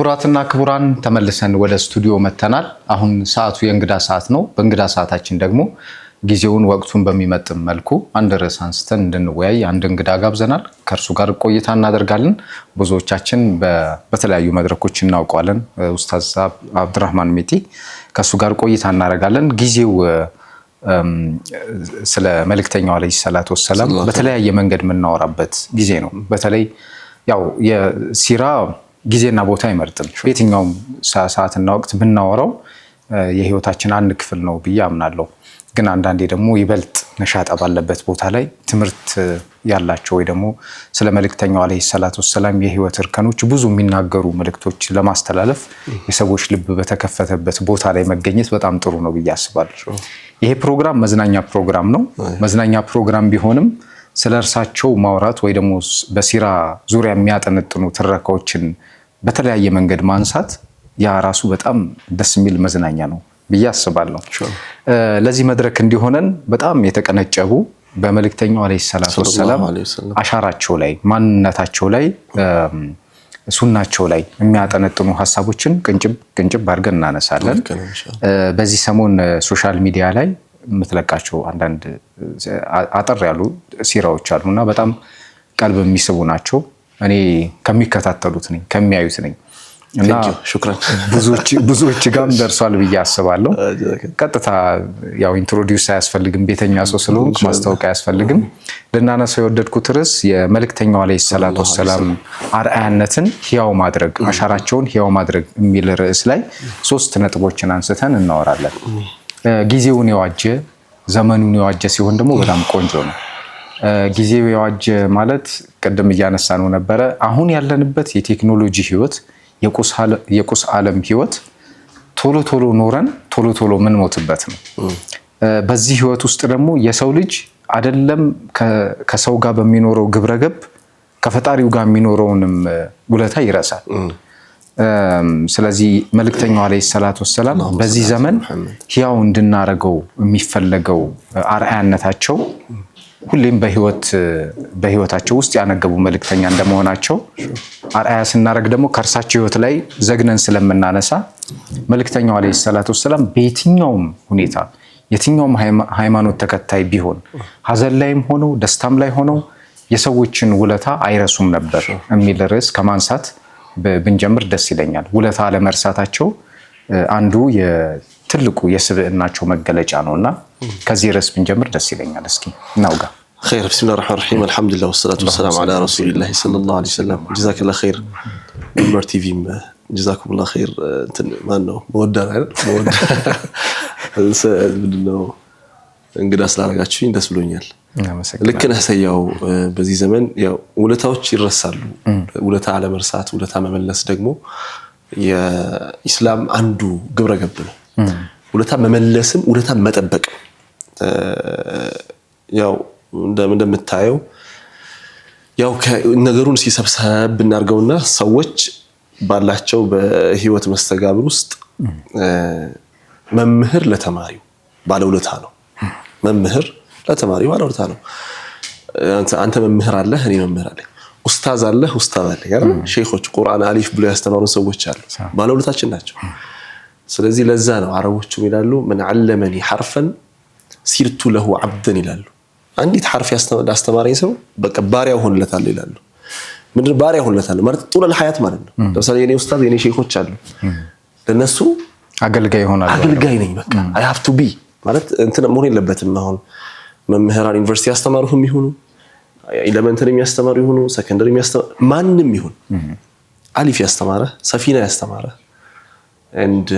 ክቡራትና ክቡራን ተመልሰን ወደ ስቱዲዮ መተናል። አሁን ሰዓቱ የእንግዳ ሰዓት ነው። በእንግዳ ሰዓታችን ደግሞ ጊዜውን ወቅቱን በሚመጥን መልኩ አንድ ርዕስ አንስተን እንድንወያይ አንድ እንግዳ ጋብዘናል። ከእርሱ ጋር ቆይታ እናደርጋለን። ብዙዎቻችን በተለያዩ መድረኮች እናውቀዋለን። ኡስታዝ አብዱራህማን ሚቲ ከእሱ ጋር ቆይታ እናደርጋለን። ጊዜው ስለ መልእክተኛው አለይሂ ሰላቱ ወሰላም በተለያየ መንገድ የምናወራበት ጊዜ ነው። በተለይ ያው የሲራ ጊዜና ቦታ አይመርጥም። የትኛውም ሰዓትና ወቅት ብናወራው የህይወታችን አንድ ክፍል ነው ብዬ አምናለሁ። ግን አንዳንዴ ደግሞ ይበልጥ ነሻጣ ባለበት ቦታ ላይ ትምህርት ያላቸው ወይ ደግሞ ስለ መልእክተኛው አለይሂ ሰላቱ ወሰላም የህይወት እርከኖች ብዙ የሚናገሩ መልእክቶች ለማስተላለፍ የሰዎች ልብ በተከፈተበት ቦታ ላይ መገኘት በጣም ጥሩ ነው ብዬ አስባለሁ። ይሄ ፕሮግራም መዝናኛ ፕሮግራም ነው። መዝናኛ ፕሮግራም ቢሆንም ስለ እርሳቸው ማውራት ወይ ደግሞ በሲራ ዙሪያ የሚያጠነጥኑ ትረካዎችን በተለያየ መንገድ ማንሳት ያ ራሱ በጣም ደስ የሚል መዝናኛ ነው ብዬ አስባለሁ። ለዚህ መድረክ እንዲሆነን በጣም የተቀነጨቡ በመልእክተኛው አለይሂ ሰላቱ ወሰላም አሻራቸው ላይ ማንነታቸው ላይ ሱናቸው ላይ የሚያጠነጥኑ ሀሳቦችን ቅንጭብ አድርገን እናነሳለን። በዚህ ሰሞን ሶሻል ሚዲያ ላይ የምትለቃቸው አንዳንድ አጠር ያሉ ሲራዎች አሉና በጣም ቀልብ የሚስቡ ናቸው። እኔ ከሚከታተሉት ነኝ ከሚያዩት ነኝ እና ብዙዎች ጋርም ደርሷል ብዬ አስባለሁ። ቀጥታ ያው ኢንትሮዲውስ አያስፈልግም፣ ቤተኛ ሰው ስለሆንኩ ማስታወቂያ አያስፈልግም። ልናነሳው የወደድኩት ርዕስ የመልእክተኛው አለይሂ ሰላቱ ወሰላም አርአያነትን ህያው ማድረግ አሻራቸውን ህያው ማድረግ የሚል ርዕስ ላይ 3 ነጥቦችን አንስተን እናወራለን። ጊዜውን የዋጀ ዘመኑን የዋጀ ሲሆን ደግሞ በጣም ቆንጆ ነው። ጊዜው የዋጀ ማለት ቀደም እያነሳነው ነበረ። አሁን ያለንበት የቴክኖሎጂ ህይወት የቁስ ዓለም ህይወት ቶሎ ኖረን ቶሎ ምን ሞትበት ነው። በዚህ ህይወት ውስጥ ደግሞ የሰው ልጅ አይደለም ከሰው ጋር በሚኖረው ግብረገብ ከፈጣሪው ጋር የሚኖረውንም ውለታ ይረሳል። ስለዚህ መልእክተኛው አለይሂ ሰላቱ ወሰላም በዚህ ዘመን ህያው እንድናረገው የሚፈለገው አርአያነታቸው ሁሌም በህይወታቸው ውስጥ ያነገቡ መልእክተኛ እንደመሆናቸው አርአያ ስናረግ ደግሞ ከእርሳቸው ህይወት ላይ ዘግነን ስለምናነሳ መልእክተኛው አለይሂ ሰላቱ ወሰላም በየትኛውም ሁኔታ የትኛውም ሃይማኖት ተከታይ ቢሆን ሀዘን ላይም ሆነው ደስታም ላይ ሆነው የሰዎችን ውለታ አይረሱም ነበር የሚል ርዕስ ከማንሳት ብንጀምር ደስ ይለኛል። ውለታ አለመርሳታቸው አንዱ የትልቁ የስብዕናቸው መገለጫ ነውና ከዚህ ርዕስ ብንጀምር ደስ ይለኛል። እስኪ እናውጋ። خير بسم الله الرحمن الرحيم الحمد لله والصلاة والسلام على رسول الله صلى الله عليه وسلم جزاك الله خير منبر تي في جزاكم الله خير ما انه مودع ምንድነው እንግዳ ስላደረጋችሁኝ ደስ ብሎኛል። ልክ ነህ ሰያው። በዚህ ዘመን ያው ውለታዎች ይረሳሉ። ውለታ አለመርሳት ውለታ መመለስ ደግሞ የኢስላም አንዱ ግብረ ገብ ነው። ውለታ መመለስም ውለታ መጠበቅ ያው እንደምታየው ያው ነገሩን ሲሰብሰብ እናርገውና ሰዎች ባላቸው በህይወት መስተጋብር ውስጥ መምህር ለተማሪው ባለውለታ ነው። መምህር ለተማሪው ባለውለታ ነው። አንተ መምህር አለህ፣ እኔ መምህር አለኝ። ኡስታዝ አለህ፣ ኡስታዝ አለኝ አይደል? ሼኾች ቁርአን አሊፍ ብለው ያስተማሩ ሰዎች አሉ፣ ባለውለታችን ናቸው። ስለዚህ ለዛ ነው አረቦቹም ይላሉ من علمني حرفا ሲርቱ ለሁ عبدا ይላሉ። አንዲት ሐርፍ ያስተማረኝ ሰው በቃ ባሪያው ሆነለታል ይላሉ። ምንድነው ባሪያው ሆነለታል ማለት ጡል الحياة ማለት ነው። ለምሳሌ የኔ ኡስታዝ የኔ ሼኾች አሉ፣ ለነሱ አገልጋይ ሆናለሁ። አገልጋይ ነኝ በቃ I have to be ማለት እንትን መሆን የለበትም። አሁን መምህራን ዩኒቨርሲቲ ያስተማሩህም ይሁኑ ኤሌመንተሪ የሚያስተማሩ ይሁኑ ሰከንደሪ የሚያስተማሩ ማንንም ይሁን አሊፍ ያስተማረ ሰፊና ያስተማረ and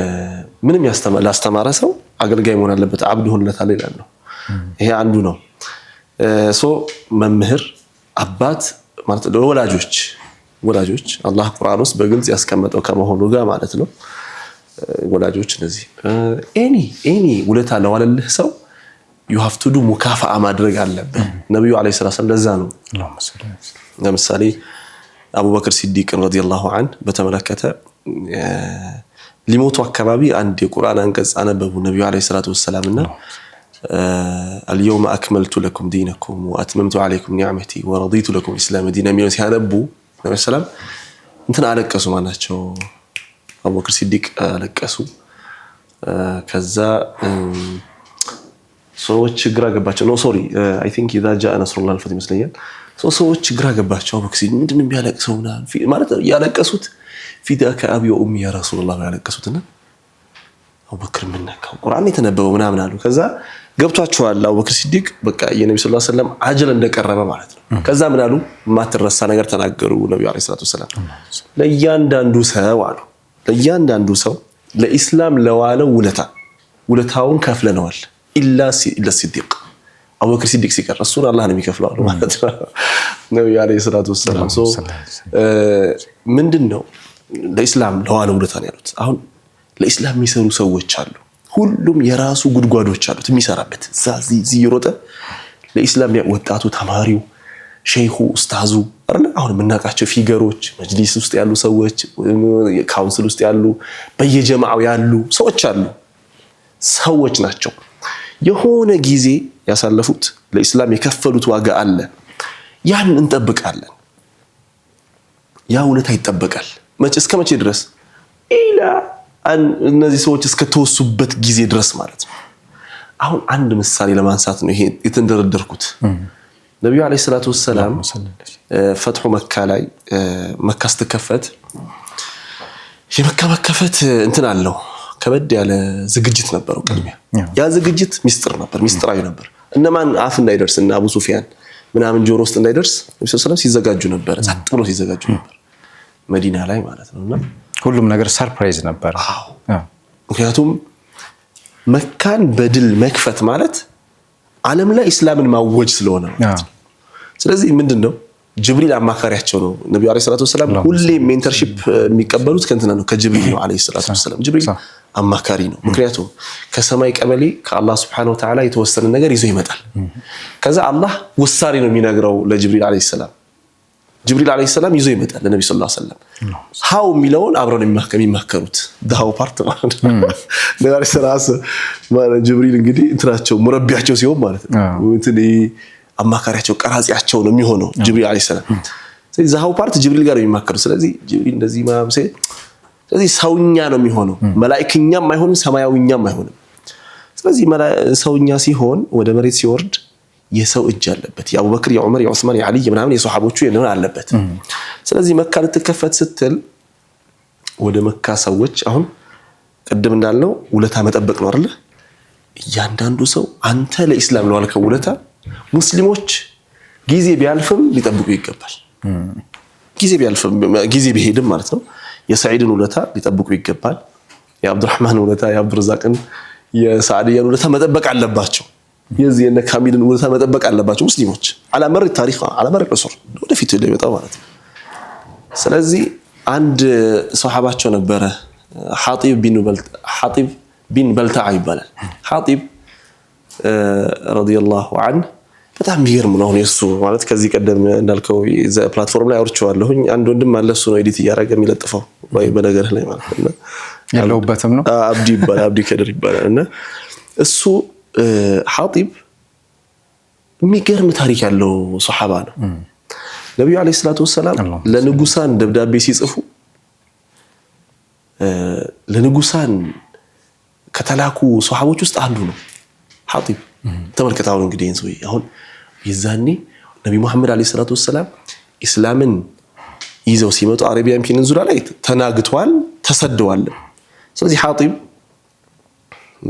ምንም ያስተማረ ሰው አገልጋይ መሆን አለበት። አብድ ሆነለታል ይላል። ይሄ አንዱ ነው። መምህር አባት ማለት ወላጆች አላህ ቁርአን ውስጥ በግልጽ ያስቀመጠው ከመሆኑ ጋር ማለት ነው። ወላጆች እነዚህ ኤኒ ውለታ ለዋለልህ ሰው you have to do ሙካፋአ ማድረግ አለብህ። ነብዩ አለይሂ ሰላም ለዛ ነው ለምሳሌ አቡበክር ሲዲቅ ረዲየላሁ ዐንሁ በተመለከተ ሊሞቱ አካባቢ አንድ የቁርአን አንቀጽ አነበቡ ነብዩ አለይሂ ሰላቱ ወሰላምና اليوم اكملت لكم دينكم واتممت عليكم نعمتي ورضيت لكم الاسلام دينا የሚለው ሲያነቡ ነብዩ ሰላም እንትን አለቀሱ ማናቸው አቡበክር ሲዲቅ አለቀሱ። ከዛ ሰዎች ግራ ገባቸው ነው ሶሪ አይ ቲንክ اذا جاء نصر الله الفتح ይመስለኛል ሰዎች ግራ ገባቸው አቡበክር ሲዲቅ ምንድነው የሚያለቅሰው ማለት ያለቀሱት ፊዳከ አቢ ወኡሚ ያ ረሱላህ ያለቀሱትና አቡበክር ምን ነካው ቁርአን የተነበበው ምናምን አሉ። ከዛ ገብቷቸዋል አቡበክር ሲዲቅ በቃ የነብዩ ሰለላሁ ዐለይሂ ወሰለም አጀል እንደቀረበ ማለት ነው። ከዛ ምን አሉ ማትረሳ ነገር ተናገሩ ነብዩ አለይሂ ሰላቱ ወሰለም ለእያንዳንዱ ሰው ለኢስላም ለዋለው ውለታውን ከፍለነዋል ኢላ ሲዲቅ አቡበክር ሲዲቅ ሲቀር እሱን አላህ ነው የሚከፍለው አሉ ማለት ነው ነብዩ አለይሂ ሰላቱ ወሰለም። ምንድነው ለኢስላም ለዋለው ውለታ ነው ያሉት። አሁን ለኢስላም የሚሰሩ ሰዎች አሉ ሁሉም የራሱ ጉድጓዶች አሉት የሚሰራበት እዚህ ይሮጠ ለኢስላም ወጣቱ ተማሪው ሼኹ ኡስታዙ አይደል አሁን የምናውቃቸው ፊገሮች መጅሊስ ውስጥ ያሉ ሰዎች ካውንስል ውስጥ ያሉ በየጀማዓው ያሉ ሰዎች ናቸው የሆነ ጊዜ ያሳለፉት ለኢስላም የከፈሉት ዋጋ አለ ያን እንጠብቃለን ያ ውለታ ይጠበቃል እስከ መቼ ድረስ ኢላ እነዚህ ሰዎች እስከተወሱበት ጊዜ ድረስ ማለት ነው። አሁን አንድ ምሳሌ ለማንሳት ነው ይሄ የተንደረደርኩት ነብዩ አለይሂ ሰላቱ ወሰለም ፈትሁ መካ ላይ መካ ስትከፈት የመካ መከፈት እንትን አለው ከበድ ያለ ዝግጅት ነበረው ቀድሚያ ያ ዝግጅት ሚስጥራዊ ነበር እነማን አፍ እንዳይደርስ እና አቡ ሱፊያን ምናምን ጆሮ ውስጥ እንዳይደርስ ነብዩ ሰለላሁ ሲዘጋጁ ነበር ጸጥ ብሎ ሲዘጋጁ ነበር መዲና ላይ ማለት ነውና ሁሉም ነገር ሰርፕራይዝ ነበር። ምክንያቱም መካን በድል መክፈት ማለት ዓለም ላይ እስላምን ማወጅ ስለሆነ ማለት ነው። ስለዚህ ምንድነው ጅብሪል አማካሪያቸው ነው ነብዩ አለይሂ ሰላቱ ወሰለም ሁሌ ሜንተርሺፕ የሚቀበሉት ከእንትና ነው ከጅብሪል ነው አለይሂ ሰላቱ ወሰለም ጅብሪል አማካሪ ነው። ምክንያቱም ከሰማይ ቀበሌ ከአላህ Subhanahu Wa Ta'ala የተወሰነ ነገር ይዞ ይመጣል። ከዛ አላህ ውሳኔ ነው የሚነግረው ለጅብሪል አለይሂ ሰላም ጅብሪል አለይሂ ሰላም ይዞ ይመጣል ለነብዩ ሰለላሁ ዐለይሂ ወሰለም ሃው ሚለውን አብረን የሚማከሩት ዳው ፓርት ማለት ነው ነብዩ አለይሂ ሰላም ማለት ጅብሪል እንግዲህ እንትራቸው ሙረቢያቸው ሲሆን ማለት ነው እንትን አማካሪያቸው ቀራጺያቸው ነው የሚሆነው ጅብሪል አለይሂ ሰላም። ስለዚህ ዛው ፓርት ጅብሪል ጋር የሚማከሩ ስለዚህ ጅብሪል እንደዚህ ማምሴ ስለዚህ ሰውኛ ነው የሚሆነው መላእክኛም አይሆንም ሰማያዊኛም አይሆንም። ስለዚህ ሰውኛ ሲሆን ወደ መሬት ሲወርድ የሰው እጅ አለበት የአቡበክር የዑመር የዑስማን የዓሊ ምናምን የሷሐቦቹ የነን አለበት። ስለዚህ መካ ልትከፈት ስትል ወደ መካ ሰዎች አሁን ቀደም እንዳልነው ውለታ መጠበቅ ነው አይደል እያንዳንዱ ሰው አንተ ለኢስላም ለዋልከው ውለታ ሙስሊሞች ጊዜ ቢያልፍም ሊጠብቁ ይገባል። ጊዜ ቢሄድም ማለት ነው የሰዒድን ውለታ ሊጠብቁ ይገባል። የአብዱራህማን ውለታ የአብዱረዛቅን የሳዕድያን ውለታ መጠበቅ አለባቸው። የዚህ እነ ካሚልን ውለታ መጠበቅ አለባቸው ሙስሊሞች على مر التاريخ على مر العصور ወደፊት ሊመጣው ማለት ነው። ስለዚህ አንድ ሱሐባቸው ነበረ ሐጢብ ቢን በልታዓ ይባላል። ሐጢብ ረዲየላሁ ዐንሁ በጣም የሚገርም ነው የሱ ማለት ከዚህ ቀደም እንዳልከው ፕላትፎርም ላይ አውርቼዋለሁኝ አንድ ወንድም አለ እሱ ነው ኤዲት ያደረገ የሚለጥፈው ወይ በነገር ላይ ማለት ነው ያለውበትም ነው አብዲ ይባላል አብዲ ከድር ይባላል እና እሱ ሐጢብ የሚገርም ታሪክ ያለው ሱሐባ ነው። ነብዩ አለይሂ ሰላቱ ወሰለም ለንጉሳን ደብዳቤ ሲጽፉ ለንጉሳን ከተላኩ ሱሐቦች ውስጥ አንዱ ነው ሐጢብ። ተመልከታው እንግዲህ እንሰው አሁን የዛኔ ነብዩ መሐመድ አለይሂ ሰላቱ ወሰለም እስላምን ይዘው ሲመጡ አረቢያን ፔኒንሱላ ላይ ተናግቷል ተሰደዋል። ስለዚህ ሐጢብ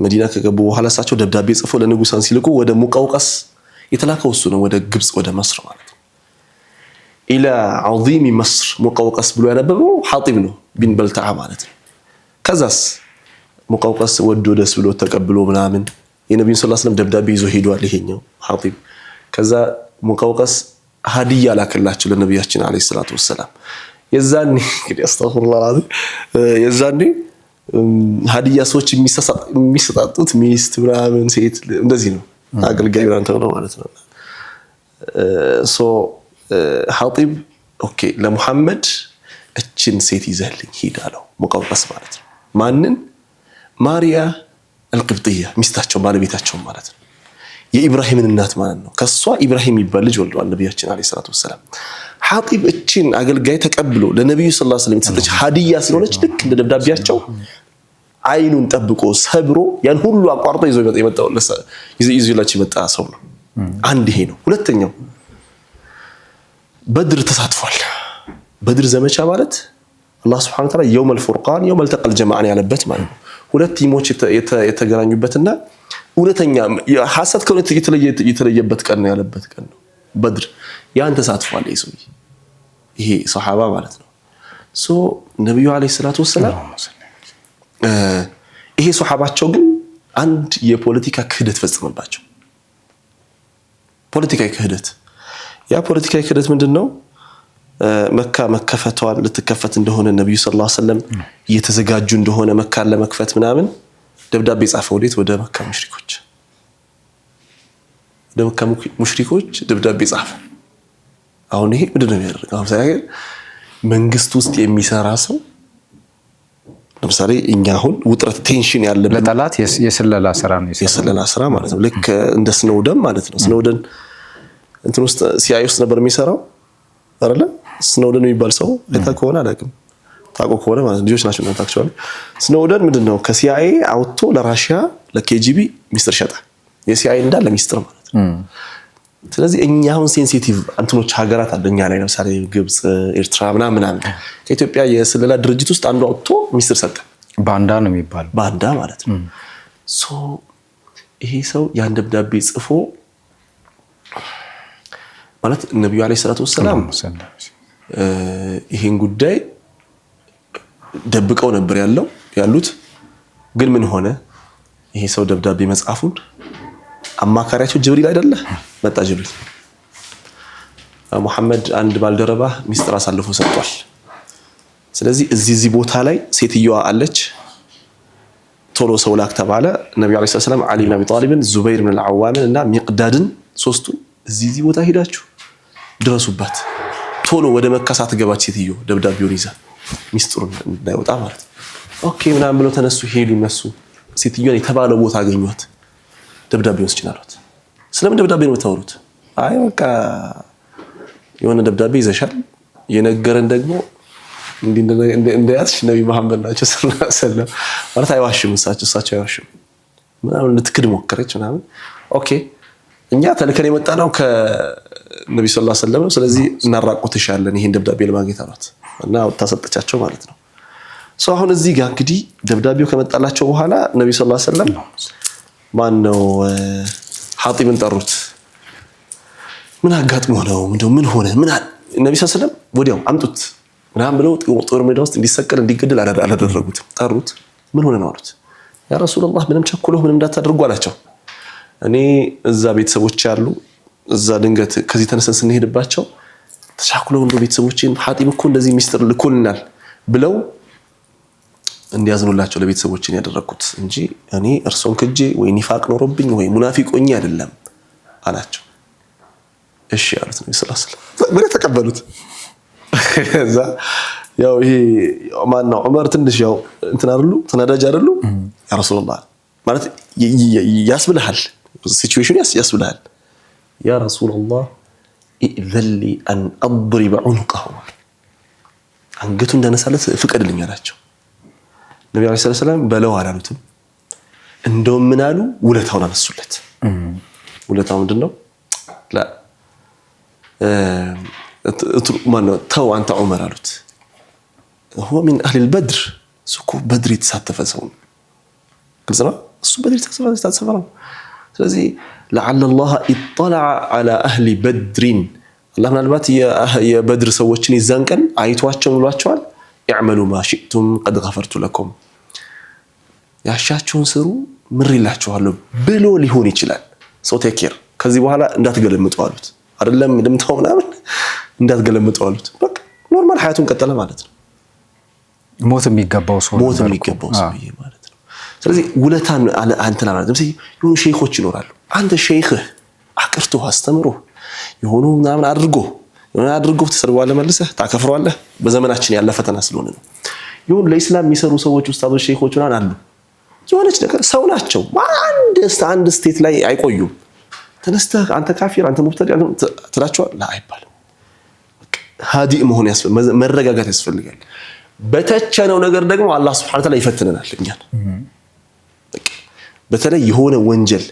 መዲና ከገቡ በኋላ እሳቸው ደብዳቤ ጽፈው ለንጉሳን ሲልኩ ወደ ሙቀውቀስ የተላከው እሱ ነው ወደ ግብጽ ወደ መስር ማለት ነው ኢላ ዐዚም መስር ሙቀውቀስ ብሎ ያነበበው ሐጢብ ነው ቢን በልታዓ ማለት ነው። ከዛስ ሙቀውቀስ ወዶ ደስ ብሎ ተቀብሎ ምናምን የነብዩ ሰለላሁ ዐለይሂ ወሰለም ደብዳቤ ይዞ ሄዷል ይሄኛው ሐጢብ። ከዛ ሙቀውቀስ ሀዲያ ላከላቸው ለነብያችን አለይሂ ሰላቱ ወሰለም የዛኔ እንግዲህ አስተግፍሩላህ አለይሂ የዛኔ ሀዲያ ሰዎች የሚሰጣጡት ሚስት ምናምን ሴት እንደዚህ ነው አገልጋይ ብራንተ ነው ማለት ነው። ሐጢብ ኦኬ ለሙሐመድ እችን ሴት ይዘህልኝ ሂድ አለው ሙቀውቀስ ማለት ነው። ማንን ማሪያ አልቅብጥያ ሚስታቸው ባለቤታቸው ማለት ነው። የኢብራሂምን እናት ማለት ነው ከሷ ኢብራሂም ይባል ልጅ ወልደዋል ነብያችን አለይሂ ሰላቱ ወሰለም ሐጢብ እቺን አገልጋይ ተቀብሎ ለነብዩ ሰለላሁ ዐለይሂ ወሰለም የተሰጠች ሀዲያ ስለሆነች ልክ እንደ ደብዳቤያቸው አይኑን ጠብቆ ሰብሮ ያን ሁሉ አቋርጦ ይዞላቸው የመጣ ሰው ነው አንድ ይሄ ነው ሁለተኛው በድር ተሳትፏል በድር ዘመቻ ማለት አላህ Subhanahu Wa Ta'ala يوم الفرقان يوم التقى الجمعان ያለበት ማለት ነው ሁለት ቲሞች የተገናኙበትና ሁለተኛ ሐሰት ከሆነ የተለየበት ቀን ነው ያለበት ቀን ነው በድር ያን ተሳትፏል ይሄ ሱሐባ ማለት ነው ሶ ነብዩ አለይሂ ሰላቱ ወሰለም ይሄ ሱሐባቸው ግን አንድ የፖለቲካ ክህደት ፈጽመባቸው ፖለቲካዊ ክህደት ያ ፖለቲካዊ ክህደት ምንድነው መካ መከፈቷል ልትከፈት እንደሆነ ነብዩ ሰለላሁ ዐለይሂ ወሰለም እየተዘጋጁ እንደሆነ መካን ለመክፈት ምናምን ደብዳቤ ጻፈው ወደ መካ ሙሽሪኮች ደብዳቤ ጻፈ አሁን ይሄ ምንድነው የሚያደርገው ለምሳሌ መንግስት ውስጥ የሚሰራ ሰው ለምሳሌ እኛ አሁን ውጥረት ቴንሽን ያለበት ለጠላት የስለላ ስራ ነው የስለላ ስራ ማለት ነው ልክ እንደ ስኖደን ማለት ነው ስኖደን እንትን ውስጥ ሲአይ ውስጥ ነበር የሚሰራው አይደለ ስኖደን የሚባል ሰው ከሆነ አላውቅም ታቆ ከሆነ ማለት ልጆች ናቸው እናታክቹአሊ ስኖደን ምንድነው ከሲአይ አውጥቶ ለራሺያ ለኬጂቢ ሚስጥር ሸጠ የሲአይ እንዳለ ሚስጥር ማለት ነው ስለዚህ እኛ አሁን ሴንሲቲቭ አንተኖች ሀገራት አለኛ ላይ ለምሳሌ ግብጽ ኤርትራ ምናምን ከኢትዮጵያ የስለላ ድርጅት ውስጥ አንዱ አውጥቶ ሚስጥር ሰጠ ባንዳ ነው የሚባል ባንዳ ማለት ነው ሶ ይሄ ሰው ያን ደብዳቤ ጽፎ ማለት ነብዩ አለይሂ ሰላቱ ወሰለም ይሄን ጉዳይ ደብቀው ነበር ያሉት ግን ምን ሆነ ይሄ ሰው ደብዳቤ መጻፉን አማካሪያቸው ጅብሪል አይደለ መጣ ጅብሪል መሐመድ አንድ ባልደረባ ሚስጥር አሳልፎ ሰጥቷል ስለዚህ እዚህ ቦታ ላይ ሴትየዋ አለች ቶሎ ሰው ላክ ተባለ ነብዩ አለይሂ ሰላም አሊ ኢብኑ አቢ ጣሊብን ዙበይር ኢብኑ አልዓዋም እና ሚቅዳድን ሶስቱን እዚህ ቦታ ሄዳችሁ ድረሱባት ቶሎ ወደ መካ ሳትገባች ሴትዮ ደብዳቤውን ይዛ ሚስጥሩን እንዳይወጣ ማለት ኦኬ ምናምን ብለው ተነሱ ሄዱ እነሱ ሴትዮዋን የተባለው ቦታ አገኙት ደብዳቤውን ስጭናሉት ስለምን ደብዳቤ ነው የምታወሩት አይ በቃ የሆነ ደብዳቤ ይዘሻል የነገረን ደግሞ እንደያዝሽ ነብዩ መሐመድ ናቸው ሰለላሁ ዐለይሂ ወሰለም ማለት አይዋሽም እሳቸው አይዋሽም ምናምን ልትክድ ሞከረች ምናምን ኦኬ እኛ ተልከን የመጣነው ከነብዩ ሰለላሁ ዐለይሂ ወሰለም ስለዚህ እናራቆትሻለን ይሄን ደብዳቤ ለማግኘት አሏት እና ታሰጠቻቸው ማለት ነው ሶ አሁን እዚህ ጋር እንግዲህ ደብዳቤው ከመጣላቸው በኋላ ነብዩ ሰለላሁ ዐለይሂ ወሰለም ማን ነው ሐጢብን ጠሩት ምን አጋጥሞ ነው ምን ሆነ ምን ነብዩ ሰለላሁ ዐለይሂ ወሰለም ወዲያው አምጡት ምናምን ብለው ጦር ሜዳ ውስጥ እንዲሰቀል እንዲገደል አላደረጉት ጠሩት ምን ሆነ ነው አሉት ያ ረሱላህ ምንም ቸኩለው ምንም እንዳታደርጉ አላቸው እኔ እዛ ቤተሰቦች ያሉ እዛ ድንገት ከዚህ ተነስተን ስንሄድባቸው ተቻኩለው እንደ ቤተሰቦችን ሐጢብ እኮ እንደዚህ ሚስጥር ልኮልናል ብለው እንዲያዝኑላቸው ለቤተሰቦችን ያደረኩት እንጂ እኔ እርሶን ክጄ ወይ ኒፋቅ ኖርብኝ ወይ ሙናፊቅ ሆኜ አይደለም አላቸው እሺ አሉት ነብዩ ሰለላሁ ዐለይሂ ወሰለም ወደ ተቀበሉት እዛ ያው ይሄ ማን ነው ዑመር ትንሽ ያው እንትን አይደሉ ተናዳጅ አይደሉ ያ ረሱላህ ማለት ያስብልሃል ሲቹዌሽን ያስብልሃል ያ ረሱላህ ኢዘን ሊ አን አضرب عنقه አንገቱ እንዳነሳለት ፍቀድልኝ አላቸው ነብዩ ሰለላሁ ዐለይሂ ወሰለም በለው አላሉትም እንደውም ምን አሉ ውለታውን አነሱለት ውለታው ምንድነው ላ ማነው ተው አንተ ዑመር አሉት هو من اهل البدر سكو بدر የተሳተፈ ሰው ግልጽ ነው እሱ بدر የተሳተፈ ነው ስለዚህ لعل الله اطلع على اهل بدر الله ምናልባት የበድር ሰዎችን ይዛን ቀን አይቷቸው ብሏቸዋል اعملوا ما شئتم قد غفرت لكم ያሻችሁን ስሩ ምሪላችኋለሁ ብሎ ሊሆን ይችላል ሶ ቴክ ኬር ከዚህ በኋላ እንዳትገለምጡ አሉት አይደለም እንደምታው ምናምን እንዳትገለምጡ አሉት በቃ ኖርማል ሐያቱን ቀጠለ ማለት ነው ሞት የሚገባው ሰው ማለት ነው ስለዚህ ውለታን አንተና ማለት ነው ይሁን ሼኾች ይኖራሉ አንተ ሼኽህ አቅርቶ አስተምሮ ይሁን ምናምን አድርጎ ተሰርዋለህ መልሰህ ታከፍረዋለህ በዘመናችን ያለ ፈተና ስለሆነ ነው ይሁን ለኢስላም የሚሰሩ ሰዎች ኡስታዞች ሼኾች ምናምን አሉ የሆነች ነገር ሰው ናቸው አንድ ስቴት ላይ አይቆዩም ተነስተህ አንተ ካፊር አንተ ሙብተዲ ትላቸዋል ላ አይባልም። ሃዲእ መሆን ያስፈልጋል፣ መረጋጋት ያስፈልጋል። በተቸነው ነገር ደግሞ አላህ Subhanahu Wa Ta'ala ይፈትነናል እኛን። በተለይ የሆነ ወንጀል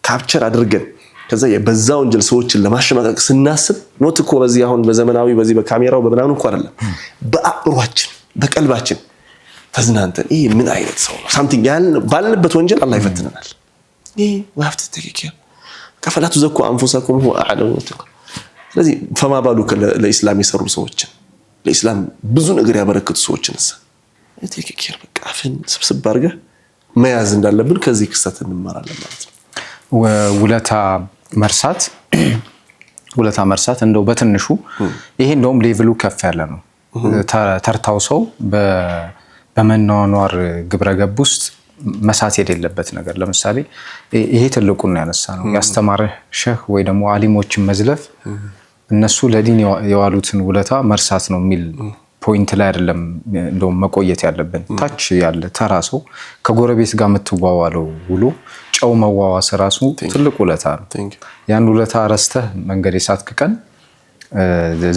ካፕቸር አድርገን ከዛ በዛ ወንጀል ሰዎችን ለማሸማቀቅ ስናስብ ኖት እኮ በዚህ አሁን በዘመናዊ በዚህ በካሜራው በመናኑ እኮ አይደለም፣ በአእምሯችን በቀልባችን ተዝናንተን ይሄ ምን አይነት ሰው ነው ሳምቲንግ ባልንበት ወንጀል አላህ ይፈትነናል። ይሄ ወፍት ተከከለ ከፈላቱ ዘኩ አንፉሳኩም هو اعلم وتقى። ስለዚህ ፈማ ባሉከ ለኢስላም የሰሩ ሰዎችን ለኢስላም ብዙ ነገር ያበረከቱ ሰዎችንስ ተከከለ በቃ አፍን ስብስብ አድርገህ መያዝ እንዳለብን ከዚህ ክስተት እንማራለን ማለት ነው። ውለታ መርሳት እንደው በትንሹ ይሄ እንደውም ሌቭሉ ከፍ ያለ ነው። ተርታው ሰው በመኗኗር ግብረገብ ውስጥ መሳት የሌለበት ነገር ለምሳሌ ይሄ ትልቁን ያነሳ ነው። ያስተማረህ ሼህ ወይ ደግሞ አሊሞችን መዝለፍ እነሱ ለዲን የዋሉትን ውለታ መርሳት ነው የሚል ፖይንት ላይ አይደለም እንደውም መቆየት ያለብን። ታች ያለ ተራሶ ከጎረቤት ጋር የምትዋዋለው ውሎ ጨው መዋዋስ ራሱ ትልቅ ውለታ ነው። ያን ውለታ ረስተህ መንገድ የሳትክ ቀን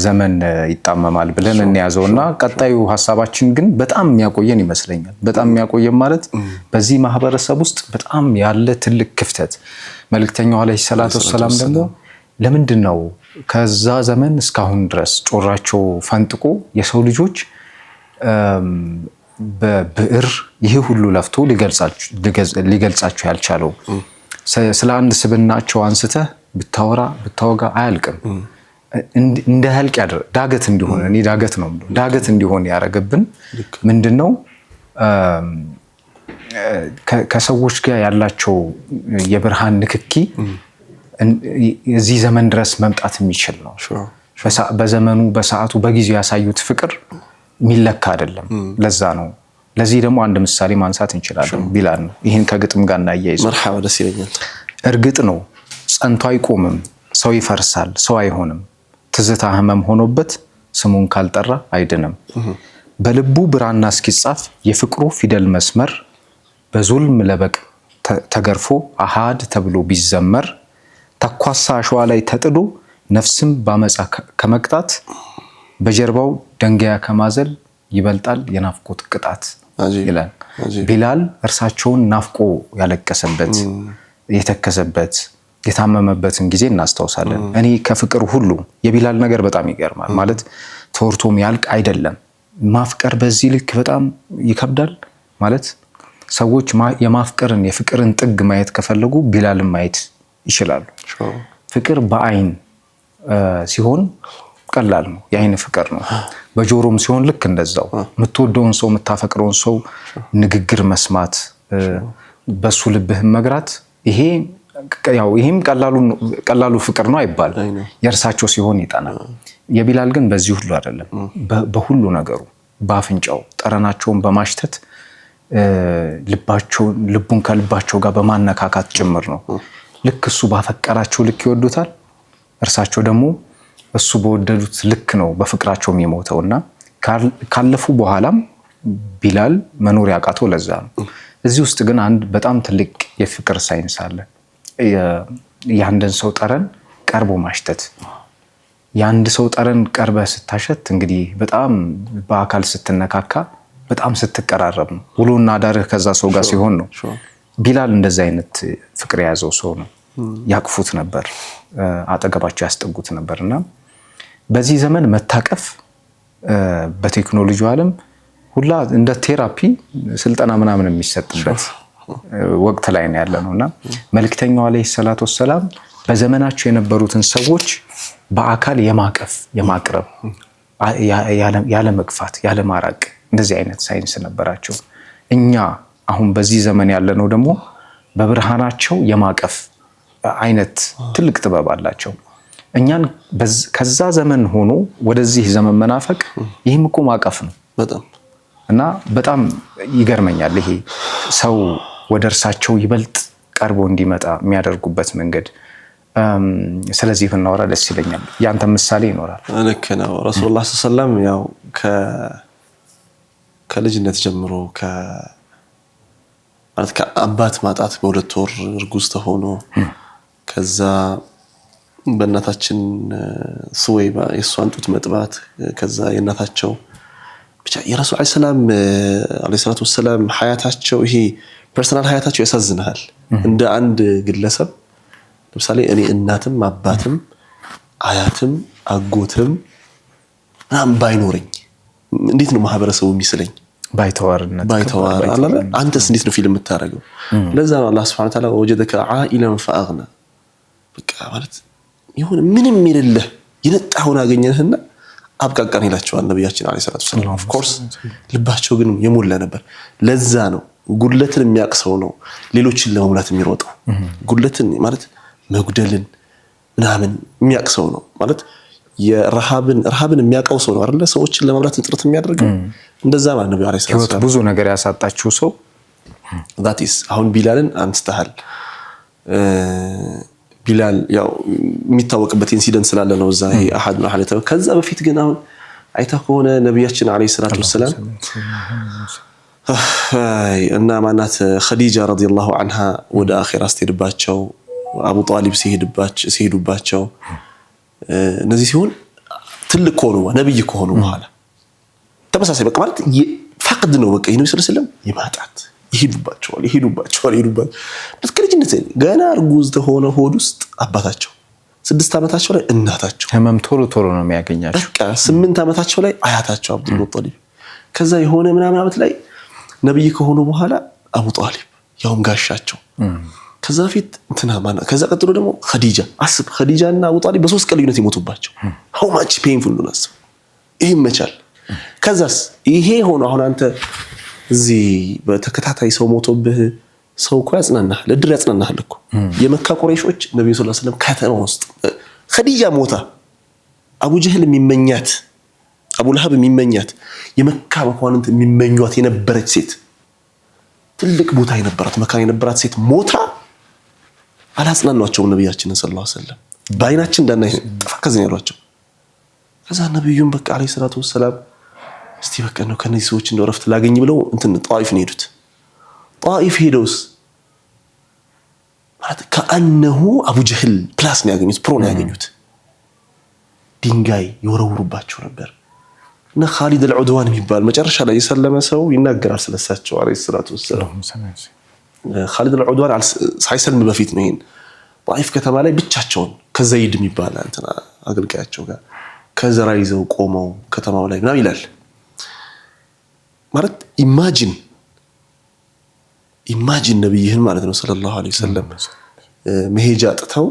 ዘመን ይጣመማል ብለን እንያዘውና ቀጣዩ ሐሳባችን ግን በጣም የሚያቆየን ይመስለኛል። በጣም የሚያቆየን ማለት በዚህ ማህበረሰብ ውስጥ በጣም ያለ ትልቅ ክፍተት መልእክተኛው አለይሂ ሰላቱ ወሰለም ደግሞ ለምንድነው ከዛ ዘመን እስካሁን ድረስ ጮራቸው ፈንጥቆ የሰው ልጆች በብዕር ይሄ ሁሉ ለፍቶ ሊገልጻቸው ያልቻለው? ስለ አንድ ስብናቸው አንስተህ ብታወጋ አያልቅም። እንደ ህልቅ ዳገት እንዲሆን እኔ ዳገት ነው ዳገት እንዲሆን ያረገብን ምንድነው ከሰዎች ጋር ያላቸው የብርሃን ንክኪ እዚህ ዘመን ድረስ መምጣት የሚችል ነው። በዘመኑ በሰዓቱ በጊዜው ያሳዩት ፍቅር ሚለካ አይደለም። ለዛ ነው። ለዚህ ደግሞ አንድ ምሳሌ ማንሳት እንችላለን። ቢላል ነው። ይሄን ከግጥም ጋር እናያይዘው። መርሐባ ደስ ይለኛል። እርግጥ ነው ጸንቶ አይቆምም፣ ሰው ይፈርሳል፣ ሰው አይሆንም። ትዝታ ህመም ሆኖበት ስሙን ካልጠራ አይድንም። በልቡ ብራና እስኪጻፍ የፍቅሩ ፊደል መስመር በዙልም ለበቅ ተገርፎ አሃድ ተብሎ ቢዘመር ተኳሳ አሸዋ ላይ ተጥዶ ነፍስም ባመጻ ከመቅጣት በጀርባው ደንጋያ ከማዘል ይበልጣል የናፍቆት ቅጣት ይላል። ቢላል እርሳቸውን ናፍቆ ያለቀሰበት የተከዘበት የታመመበትን ጊዜ እናስታውሳለን። እኔ ከፍቅር ሁሉ የቢላል ነገር በጣም ይገርማል። ማለት ተወርቶም ያልቅ አይደለም። ማፍቀር በዚህ ልክ በጣም ይከብዳል። ማለት ሰዎች የማፍቀርን የፍቅርን ጥግ ማየት ከፈለጉ ቢላልን ማየት ይችላሉ። ፍቅር በአይን ሲሆን ቀላል ነው፣ የአይን ፍቅር ነው። በጆሮም ሲሆን ልክ እንደዛው የምትወደውን ሰው የምታፈቅረውን ሰው ንግግር መስማት በሱ ልብህን መግራት ይሄም ቀላሉ ፍቅር ነው አይባል። የእርሳቸው ሲሆን ይጣናል። የቢላል ግን በዚህ ሁሉ አይደለም። በሁሉ ነገሩ በአፍንጫው ጠረናቸውን በማሽተት ልቡን ከልባቸው ጋር በማነካካት ጭምር ነው። ልክ እሱ ባፈቀራቸው ልክ ይወዱታል። እርሳቸው ደግሞ እሱ በወደዱት ልክ ነው በፍቅራቸው የሚሞተውና ካለፉ በኋላም ቢላል መኖር ያቃተው ለዛ ነው። እዚህ ውስጥ ግን አንድ በጣም ትልቅ የፍቅር ሳይንስ አለ። የአንድን ሰው ጠረን ቀርቦ ማሽተት። የአንድ ሰው ጠረን ቀርበ ስታሸት እንግዲህ በጣም በአካል ስትነካካ በጣም ስትቀራረብ ነው። ውሎና አዳርህ ከዛ ሰው ጋር ሲሆን ነው። ቢላል እንደዛ አይነት ፍቅር የያዘው ሰው ነው። ያቅፉት ነበር፣ አጠገባቸው ያስጠጉት ነበርና በዚህ ዘመን መታቀፍ በቴክኖሎጂው ዓለም ሁላ እንደ ቴራፒ ስልጠና ምናምን የሚሰጥበት ወቅት ላይ ነው ያለነውና መልእክተኛው አለይሂ ሰላቱ ወሰለም በዘመናቸው የነበሩትን ሰዎች በአካል የማቀፍ የማቅረብ ያለ መግፋት ያለ ማራቅ እንደዚህ አይነት ሳይንስ ነበራቸው። እኛ አሁን በዚህ ዘመን ያለነው ደግሞ በብርሃናቸው የማቀፍ አይነት ትልቅ ጥበብ አላቸው። እኛን ከዛ ዘመን ሆኖ ወደዚህ ዘመን መናፈቅ ይህም እኮ ማቀፍ ነው በጣም እና በጣም ይገርመኛል። ይሄ ሰው ወደ እርሳቸው ይበልጥ ቀርቦ እንዲመጣ የሚያደርጉበት መንገድ። ስለዚህ ብናወራ ደስ ይለኛል። ያንተ ምሳሌ ይኖራል? ልክ ነው። ረሱላህ ሰለላሁ ዐለይሂ ወሰለም ያው ከልጅነት ጀምሮ ማለት ከአባት ማጣት በሁለት ወር እርጉዝ ተሆኖ ከዛ በእናታችን ሱወይባ የሷን ጡት መጥባት ከዛ የእናታቸው ብቻ የረሱል አለይሂ ሰላቱ ወሰለም ሐያታቸው ይሄ ፐርሰናል ሐያታቸው ያሳዝናል እንደ አንድ ግለሰብ ለምሳሌ እኔ እናትም አባትም አያትም አጎትም ባይኖርኝ እንዴት ነው ማህበረሰቡ የሚስለኝ ባይተዋር አላለ አንተስ እንዴት ነው ፊልም የምታረገው ለዛ ነው አላህ Subhanahu Wa Ta'ala ወጀደከ ዓኢላን ፈአግና በቃ ማለት ይሁን ምንም የሌለህ የነጣውን አገኘህና አብቃቃን ይላቸዋል ነብያችን አለይሂ ሰላቱ ወሰለም ኦፍ ኮርስ ልባቸው ግን የሞላ ነበር ለዛ ነው ጉድለትን የሚያቅሰው ነው ሌሎችን ለመሙላት የሚሮጠው ጉድለትን ማለት መጉደልን ምናምን የሚያቅሰው ነው ማለት የረሃብን የሚያቀው ሰው ነው አይደል ሰዎችን ለመብላት ጥረት የሚያደርገው እንደዛ ማለት ነብዩ አለይሂ ሰላቱ ወሰለም ብዙ ነገር ያሳጣችሁ ሰው that is አሁን ቢላልን አንስተሃል ቢላል ያው የሚታወቅበት ኢንሲደንት ስላለ ነው እዛ ይሄ አሐድ ነው ሐለተ ከዛ በፊት ግን አሁን አይታ ከሆነ ነብያችን አለይሂ ሰላቱ ወሰለም እና ማናት ኸዲጃ ረዲየላሁ ዐንሃ ወደ አኺራ ስትሄድባቸው አቡ ጣሊብ ሲሄዱባቸው እነዚህ ሲሆን ትልቅ ሆኖ ነብይ ከሆኑ በኋላ ተመሳሳይ በቃ ማለት ፈቅድ ነው በቃ ነብዩ ሰለላሁ ዐለይሂ ወሰለም ይማጣት ይሄዱባቸዋል በትክክለኛነት ገና እርጉዝ ተሆነ ሆድ ውስጥ አባታቸው 6 ዓመታቸው ላይ እናታቸው ህመም ቶሎ ነው የሚያገኛቸው በቃ 8 ዓመታቸው ላይ አያታቸው አብዱል ሙጠሊብ ከዛ የሆነ ምናምን ዓመት ላይ ነብይ ከሆኑ በኋላ አቡ ጣሊብ ያውም ጋሻቸው ከዛ በፊት ከዛ ቀጥሎ ደግሞ ኸዲጃና አቡ ጣሊብ በ3 ቀን ልዩነት ይሞቱባቸው how much painful ነው አስብ ይሄ መቻል ከዛስ ይሄ ሆኖ አሁን አንተ እዚህ በተከታታይ ሰው ሞቶብህ ሰው እኮ ያጽናናል ለድር ያጽናናል እኮ የመካ ቁረይሾች ነብዩ ሰለላሁ ዐለይሂ ወሰለም ከተማ ውስጥ ኸዲጃ ሞታ አቡ ጀህል የሚመኛት አቡ ለሀብ የሚመኛት የመካ መኳንንት የሚመኟት የነበረች ሴት ትልቅ ቦታ የነበራት መካ የነበራት ሴት ሞታ አላጽናናቸው ነብያችን ሰለላሁ ዐለይሂ ወሰለም ባይናችን እንዳናይ ተፈከዘን ያሏቸው ከዛ ነብዩም በቃ አለይሂ ሰላቱ ወሰለም እስቲ በቃ ነው ከነዚህ ሰዎች እንደው ረፍት ላገኝ ብለው ጣይፍ ነው ሄዱት ጣይፍ ሄደውስ ማለት ከአንሁ አቡ ጀህል ፕላስ ነው ያገኙት ፕሮ ነው ያገኙት ድንጋይ ይወረውሩባቸው ነበር እና ኻሊድ አልዑድዋን የሚባል መጨረሻ ላይ የሰለመ ሰው ይናገራል ስለሳቸው አለይሂ ሰላቱ ወሰለም ኻሊድ አልዑድዋን ሳይሰልም በፊት ነው ይሄን ጣይፍ ከተማ ላይ ብቻቸውን ከዘይድ የሚባል እንትና አገልጋያቸው ጋር ከዘራ ይዘው ቆመው ከተማው ላይ ምናምን ይላል ማለት ኢማጂን ነብይህን ማለት ነው ሰለላሁ ዐለይሂ ወሰለም መሄጃ አጥተው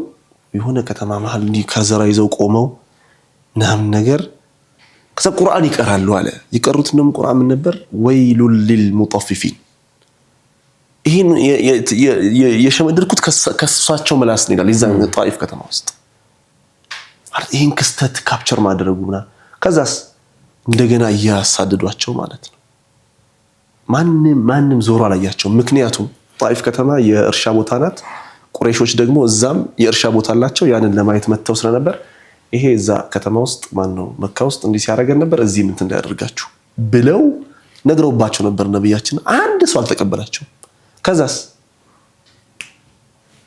የሆነ ከተማ መሃል እንዲ ከዘራ ይዘው ቆመው ምናምን ነገር ከዛ ቁርአን ይቀራሉ አለ ይቀሩት ነው ቁርአን ምን ነበር ወይሉል ሊልሙጠፊፊን ይሄን የሸመድርኩት ከሷቸው መላስ ነው ይላል ይዛን ጣይፍ ከተማ ውስጥ ማለት ይሄን ክስተት ካፕቸር ማድረጉና ከዛስ እንደገና ያሳደዷቸው ማለት ነው ማንንም ዞሮ አላያቸው ምክንያቱም ጣይፍ ከተማ የእርሻ ቦታ ናት ቁረይሾች ደግሞ እዛም የእርሻ ቦታ አላቸው ያንን ለማየት መተው ስለነበር ይሄ እዛ ከተማ ውስጥ ማን ነው መካ ውስጥ እንዲህ ሲያረጋን ነበር እዚህ ምን እንዳያደርጋችሁ ብለው ነግረውባቸው ነበር ነብያችን አንድ ሰው አልተቀበላቸው ከዛስ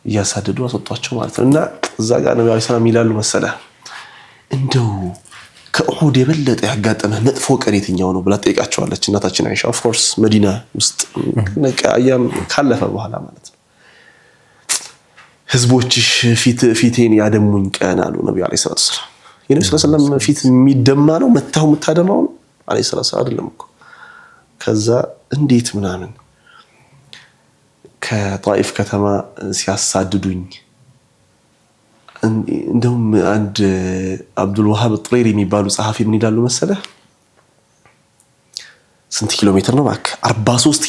ያሳደዱ አስወጣቸው ማለት ነው እና እዛ ጋር ነብዩ ሰለላሁ ዐለይሂ ወሰለም ይላሉ መሰለ እንደው ከኡሁድ የበለጠ ያጋጠመ መጥፎ ቀን የትኛው ነው ብላ ጠይቃቸዋለች እናታችን አይሻ ኦፍ ኮርስ መዲና ውስጥ ነቃያም ካለፈ በኋላ ማለት ነው ህዝቦችሽ ፊቴን ያደሙኝ ቀን አሉ ነብዩ አለይሂ ሰላቱ ወሰለም የነብዩ ሰለላሁ ዐለይሂ ወሰለም ፊት የሚደማ ነው መታው የምታደማው አለይሂ ሰላቱ ወሰለም አይደለም እኮ ከዛ እንዴት ምናምን ከጣይፍ ከተማ ሲያሳድዱኝ እንደውም አንድ አብዱል ወሃብ ጥሬሪ የሚባሉ ጸሐፊ ምን ይላሉ መሰለ ስንት ኪሎ ሜትር ነው ባክ 43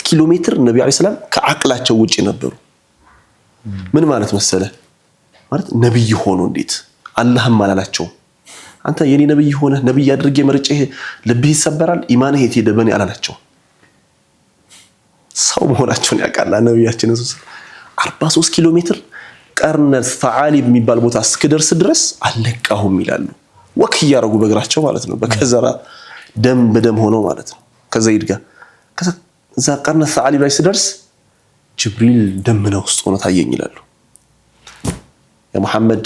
ኪሎ ሜትር ነብዩ አለይሂ ሰላም ከአቅላቸው ውጪ ነበሩ ምን ማለት መሰለ ማለት ነብይ ሆኖ እንዴት አላህም አላላቸው አንተ የኔ ነብይ ሆነ ነብይ አድርጌ መርጬ ልብህ ይሰበራል ኢማንህ የት ሄደ በኔ አላላቸው ሰው መሆናቸውን ያውቃል ነብያችን 43 ኪሎ ሜትር ቀርነ ሰዓሊብ የሚባል ቦታ እስከደርስ ድረስ አለቃሁም ይላሉ ወክ ያረጉ በእግራቸው ማለት ነው በከዘራ ደም በደም ሆኖ ማለት ነው ከዘይድ ጋር ከዛ ቀርነ ሰዓሊብ ላይ ሲደርስ ጅብሪል ደመና ውስጥ ሆኖ ታየኝ ይላሉ። ያ መሐመድ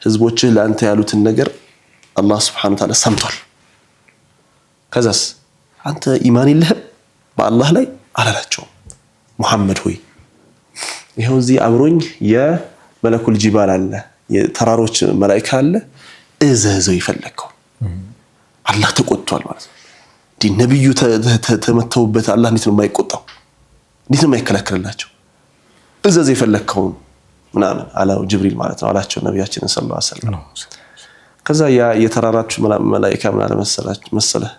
ህዝቦችህ ለአንተ ያሉትን ነገር አላህ Subhanahu Wa Ta'ala ሰምቷል። ከዛስ አንተ ኢማን የለህም በአላህ ላይ አላላቸው። መሐመድ ሆይ ይሄው እዚህ አብሮኝ የመለኩል ጂባል አለ የተራሮች መላእክት አለ እዘዘው ይፈለከው አላህ ተቆጥቷል ማለት ነው። ነብዩ ተመተውበት አላህ እንዴት ነው የማይቆጣው? እንዴት ነው የማይከለክልላቸው? እዘዝ የፈለከው ምናምን አላው ጅብሪል ማለት ነው አላቸው ነብያችን ሰለላሁ ዐለይሂ ወሰለም። ከዛ ያ የተራራቹ መላእክት ምናምን መሰለህ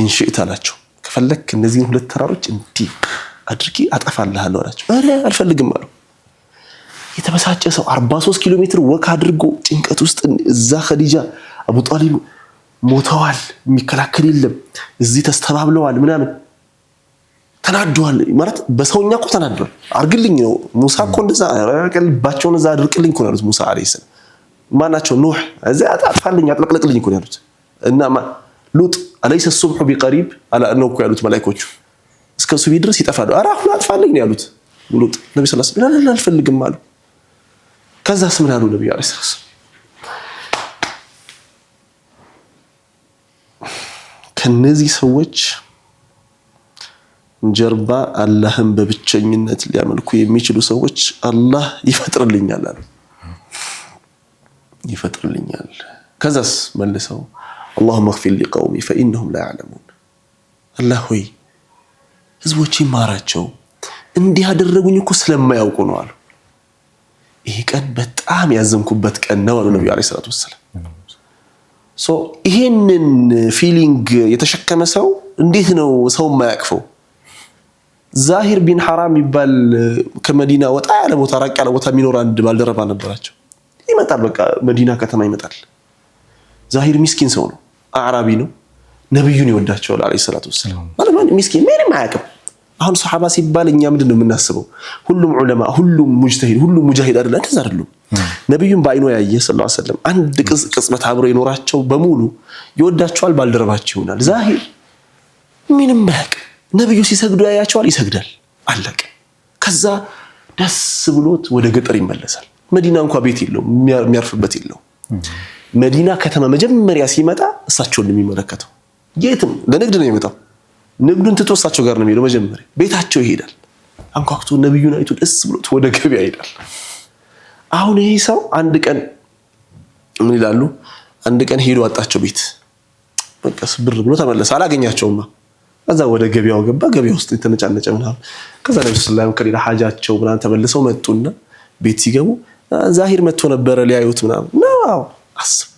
ኢንሺእት አላቸው ከፈለክ እነዚህን ሁለት ተራሮች እንዲ አድርጊ አጠፋልሃለሁ አላቸው። አረ አልፈልግም አሉ። የተበሳጨ ሰው 43 ኪሎ ሜትር ወክ አድርጎ ጭንቀት ውስጥ እዛ ኸዲጃ አቡ ጣሊብ ሞተዋል የሚከላከል የለም እዚህ ተስተባብለዋል ምናምን ተናደዋል ማለት በሰውኛ እኮ ተናደዋል። አርግልኝ ነው ሙሳ እኮ እንደዛ ቀልባቸውን እዛ አድርቅልኝ እኮ ያሉት ሙሳ አለይሂ ሰላም ማናቸው ኑህ እዛ አጥፋልኝ አጥለቅልቅልኝ እኮ ያሉት እና ሉጥ አለይሰ الصبح بقريب አላ ነው እኮ ያሉት መላእክቶቹ እስከ ሱቢ ድረስ ይጠፋሉ። አራ አሁን አጥፋልኝ ነው ያሉት ሉጥ ነብዩ ሰለላሁ ዐለይሂ ወሰለም አልፈልግም አሉ። ከዛስ ምን አሉ ነብዩ አለይሂ ሰላም ከነዚህ ሰዎች ጀርባ አላህን በብቸኝነት ሊያመልኩ የሚችሉ ሰዎች አላህ ይፈጥርልኛል አሉ። ይፈጥርልኛል ከዛስ መልሰው اللهم اغفر لقومي فإنهم لا يعلمون الله ሆይ ህዝቦቼ ማራቸው እንዲህ ያደረጉኝ እኮ ስለማያውቁ ነው አሉ። ይሄ ቀን በጣም ያዘንኩበት ቀን ነው አሉ ነብዩ አለይሂ ሰላቱ ወሰለም። ይሄንን ፊሊንግ የተሸከመ ሰው እንዴት ነው ሰው የማያቅፈው? ዛሂር ቢን ሐራም ይባል ከመዲና ወጣ ያለ ቦታ ራቅ ያለ ቦታ የሚኖር አንድ ባልደረባ ነበራቸው። ይመጣል በቃ መዲና ከተማ ይመጣል። ዛሂር ምስኪን ሰው ነው አዕራቢ ነው ነብዩን ይወዳቸዋል አለይሂ ሰላቱ ወሰለም። ማለት ምስኪን ምንም አያውቅም። አሁን ሱሐባ ሲባል እኛ ምንድነው የምናስበው? ሁሉም ዑለማ ሁሉም ሙጅተሂድ ሁሉም ሙጃሂድ አይደለም እንደዛ አይደለም። ነብዩን ባይኖ ያየ ሰለላሁ ዐለይሂ ወሰለም አንድ ቅጽበት አብሮ ይኖራቸው በሙሉ ይወዳቸዋል ባልደረባቸው ይሆናል። ዛሂር ምንም ማያውቅ ነብዩ ሲሰግዱ ያያቸዋል ይሰግዳል አለቀ። ከዛ ደስ ብሎት ወደ ገጠር ይመለሳል። መዲና እንኳን ቤት የለውም የሚያርፍበት የለውም። መዲና ከተማ መጀመሪያ ሲመጣ እሳቸውን የሚመለከተው የትም ለንግድ ነው የሚመጣው ንግዱን ትቶ እሳቸው ጋር ነው የሚሄደው። መጀመሪያ ቤታቸው ይሄዳል አንኳኩቶ ነብዩን አይቶ ደስ ብሎት ወደ ገበያ ይሄዳል። አሁን ይሄ ሰው አንድ ቀን ምን ይላሉ አንድ ቀን ሄዶ አጣቸው ቤት በቃ ስብር ብሎ ተመለሰ አላገኛቸውማ። ከዛ ወደ ገበያው ገባ ገበያ ውስጥ ተነጫነጨ ምናምን። ከዛ ነብዩ ሰለላሁ ዐለይሂ ወሰለም ከሌላ ሐጃቸው ምናምን ተመልሰው መጡና ቤት ሲገቡ ዛሂር መጥቶ ነበር ሊያዩት ምናምን ነው። አስብ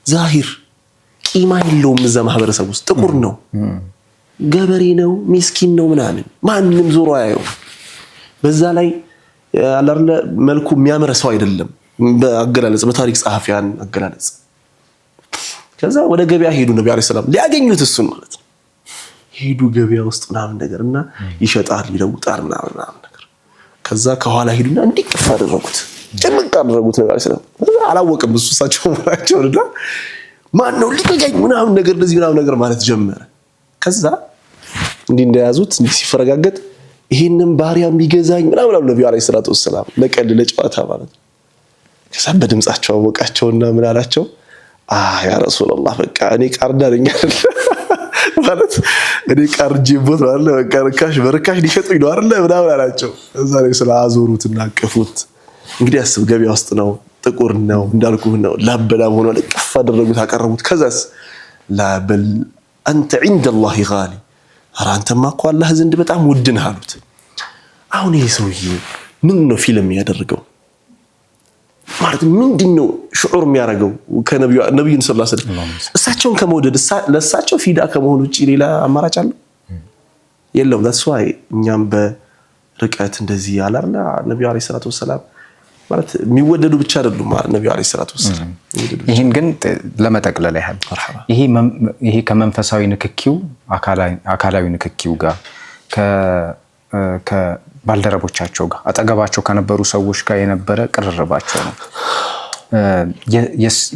ዛሂር ቂማ የለውም እዛ ማህበረሰብ ውስጥ ጥቁር ነው ገበሬ ነው ምስኪን ነው ምናምን ማንንም ዞሮ አያየው። በዛ ላይ አላርለ መልኩ የሚያምር ሰው አይደለም በአገላለጽ በታሪክ ጸሐፊያን አገላለጽ። ከዛ ወደ ገበያ ሄዱ ነብዩ አለይሂ ሰላም ሊያገኙት እሱን ማለት ነው። ሄዱ ገበያ ውስጥ ምናምን ነገርና ይሸጣል ይለውጣል ምናምን ነገር። ከዛ ከኋላ ሄዱና እንዲቅፍ አደረጉት ጭምቅ አደረጉት ነብዩ አለይሂ ሰላም። አላወቅም እሱ እሳቸው ወራቸውና ማን ነው ሊገኝ ምናምን ነገር እንደዚህ ምናምን ነገር ማለት ጀመረ። ከዛ እንዲህ እንደያዙት እንዲህ ሲፈረጋገጥ ይሄንን ባሪያ የሚገዛኝ ምናምን አሉ ነብዩ አለይሂ ሰላቱ ወሰለም ለቀልድ ለጨዋታ ማለት ነው። ከዛ በድምጻቸው አወቃቸውና ምን አላቸው ያ ረሱላህ በቃ እኔ ቃርዳለኝ አይደል ማለት እኔ ቃርጄቦት ማለት በቃ ርካሽ በርካሽ ሊሸጡኝ ነው አይደል ምናምን አላቸው። እዛ ላይ ስላዞሩትና አቀፉት። እንግዲህ አስብ ገበያ ውስጥ ነው ጥቁር ነው እንዳልኩህ ነው ላበላም ሆኖ ለቅፍ አደረጉት አቀረቡት። ከዛስ ላበል አንተ عند الله غالي አራንተማ እኮ አላህ ዘንድ በጣም ውድ ነህ አሉት። አሁን ይሄ ሰውዬ ምን ነው ፊልም ያደረገው ማለት ምንድነው ሽዑር የሚያደርገው ከነብዩን ሰለላሁ ዐለይሂ ወሰለም እሳቸውን ከመውደድ ለእሳቸው ፊዳ ከመሆን ውጪ ሌላ አማራጭ አለ የለውም። that's why እኛም በርቀት እንደዚህ ያላርና ነብዩ አለይሂ ሰላቱ ወሰለም ማለት የሚወደዱ ብቻ አይደሉም ነብዩ አለይሂ ሰላቱ ወሰለም። ይሄን ግን ለመጠቅለል ያህል ይሄ ከመንፈሳዊ ንክኪው አካላዊ ንክኪው ጋር ከባልደረቦቻቸው ጋር አጠገባቸው ከነበሩ ሰዎች ጋር የነበረ ቅርርባቸው ነው።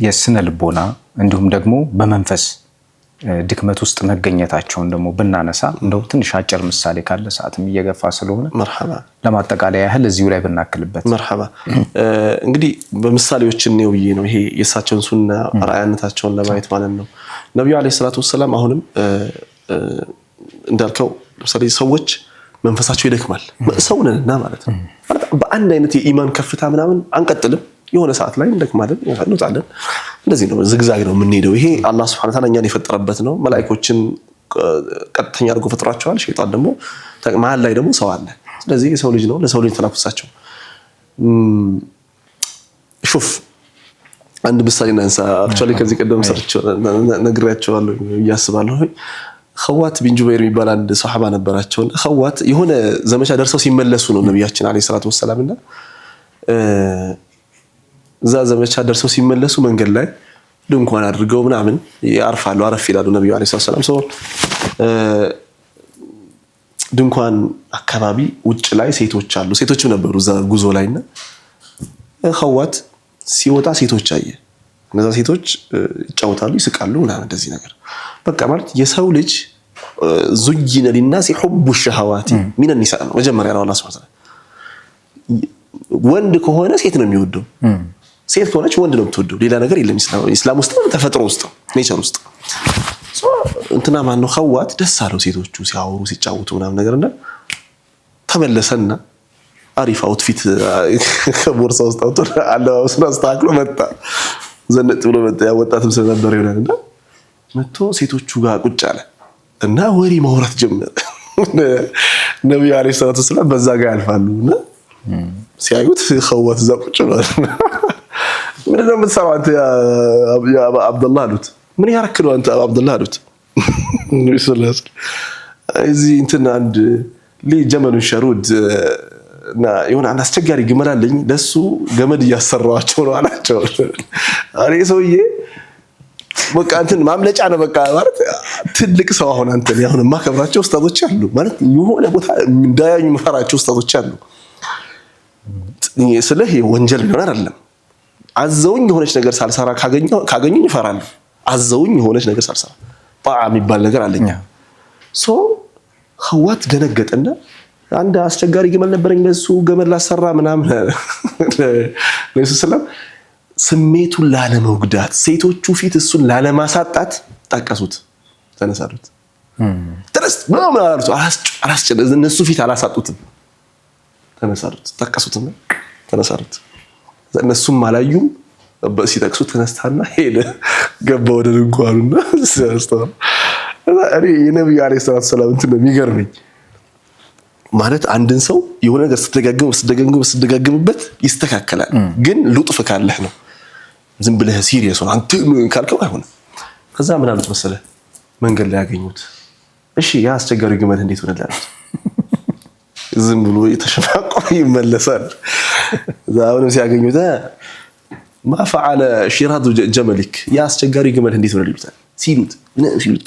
የስነ ልቦና እንዲሁም ደግሞ በመንፈስ ድክመት ውስጥ መገኘታቸውን ደግሞ ብናነሳ እንደው ትንሽ አጭር ምሳሌ ካለ ሰዓትም እየገፋ ስለሆነ መርሐባ ለማጠቃለያ ያህል እዚሁ ላይ ብናክልበት። መርሐባ እንግዲህ በምሳሌዎች ነው ይሄ ነው ይሄ የሳቸውን ሱና ራእያነታቸውን ለማየት ማለት ነው። ነብዩ አለይሂ ሰላቱ ወሰለም አሁንም እንዳልከው ለምሳሌ ሰዎች መንፈሳቸው ይደክማል ሰውነንና ማለት ነው በአንድ አይነት የኢማን ከፍታ ምናምን አንቀጥልም የሆነ ሰዓት ላይ እንደክማለን እንወጣለን እንደዚህ ነው ዝግዛግ ነው የምንሄደው። ይሄ አላህ Subhanahu Wa Ta'ala እኛን የፈጠረበት ነው። መላእክቶችን ቀጥተኛ አድርጎ ፈጥሯቸዋል። ሸይጣን ደግሞ መሀል ላይ ደግሞ ሰው አለ። ስለዚህ የሰው ልጅ ነው ለሰው ልጅ ተናፍሳቸው ሹፍ አንድ ምሳሌ እናንሳ። አክቹአሊ ከዚህ ቀደም ሰርቼው ነግሬያቸዋለሁ ያስባለሁ። ኸዋት ቢን ጁበይር የሚባል አንድ ሱሐባ ነበራቸውና ኸዋት የሆነ ዘመቻ ደርሰው ሲመለሱ ነው ነብያችን አለይሂ ሰላቱ ወሰላምና እዛ ዘመቻ ደርሰው ሲመለሱ መንገድ ላይ ድንኳን አድርገው ምናምን ያርፋሉ አረፍ ይላሉ ነብዩ አለይሂ ሰላም ሰው ድንኳን አካባቢ ውጭ ላይ ሴቶች አሉ ሴቶችም ነበሩ እዛ ጉዞ ላይና ኸዋት ሲወጣ ሴቶች አየ እነዛ ሴቶች ይጫወታሉ ይስቃሉ ምናምን እንደዚህ ነገር በቃ ማለት የሰው ልጅ ዙይነ للناس حب الشهوات من النساء መጀመሪያ ነው አላህ Subhanahu Wa Ta'ala ወንድ ከሆነ ሴት ነው የሚወደው ሴት ከሆነች ወንድ ነው የምትወደው ሌላ ነገር የለም ኢስላም ውስጥ ተፈጥሮ ውስጥ ኔቸር ውስጥ እንትና ማን ነው ኸዋት ደስ አለው ሴቶቹ ሲያወሩ ሲጫወቱ ምናምን ነገርና ተመለሰና አሪፍ አውትፊት ከቦርሳ ውስጥ አውጥቶ አለባበሱን አስተካክሎ መጣ ዘነጥ ብሎ መጣ ያወጣትም ስለነበር ይሆናልና መጥቶ ሴቶቹ ጋር ቁጭ አለ እና ወሬ ማውራት ጀመረ። ነብዩ አለይሂ ሰላቱ ወሰለም በዛ ጋር ያልፋሉና ሲያዩት ኸዋት እዛ ቁጭ ብሏል። ምንድነው የምትሰራው አንተ ያ አብዱላህ አሉት። ምን ያረክ ነው አንተ አብዱላህ አሉት። ነብዩ ሰለላሁ ዐለይሂ ወሰለም እዚህ እንትን አንድ ጀመሉ ሸሩድ እና የሆነ አንድ አስቸጋሪ ግመል አለኝ ለሱ ገመድ እያሰራዋቸው ነው አላቸው። አሬ ሰውዬ በቃ እንትን ማምለጫ ነው በቃ ማለት ትልቅ ሰው አሁን አንተ ያሁን ማከብራቸው ኡስታዞች አሉ ማለት የሆነ ቦታ እንዳያኝ መፈራቸው ኡስታዞች አሉ። ስለዚህ ወንጀል ቢሆን አይደለም አዘውኝ የሆነች ነገር ሳልሰራ ካገኙኝ ይፈራሉ። አዘውኝ የሆነች ነገር ሳልሰራ ጣዓ የሚባል ነገር አለኝ። ሶ ኸዋት ደነገጠና አንድ አስቸጋሪ ግመል ነበረኝ ለሱ ገመድ ላሰራ ምናምን ለሱ ሰላም ስሜቱን ላለመጉዳት ሴቶቹ ፊት እሱን ላለማሳጣት ጠቀሱት ተነሳሉት ተነስ ምናምን አሉት አላስጨለ እነሱ ፊት አላሳጡትም ተነሳሉት ጠቀሱትና ተነሳሉት እነሱም አላዩም ሲጠቅሱት ተነስታና ሄደ ገባ ወደ ድንኳኑና ሰስተው አሪ የነብዩ አለይሂ ሰላቱ ሰላም እንትን ነው የሚገርመኝ ማለት አንድን ሰው የሆነ ነገር ስትደጋግምበት ይስተካከላል ግን ሉጥፍ ካለህ ነው ዝም ብለህ ሲሪየስ ሆነ አንተ ካልከው አይሆንም። ከዛ ምን አሉት መሰለ መንገድ ላይ ያገኙት እሺ ያ አስቸጋሪ ግመል እንዴት ሆነላል ዝም ብሎ የተሸፋቆ ይመለሳል። ዛውንም ሲያገኙት ما فعل شراذ جملك ያ አስቸጋሪ ግመል እንዴት ሆነልኝ ሲሉት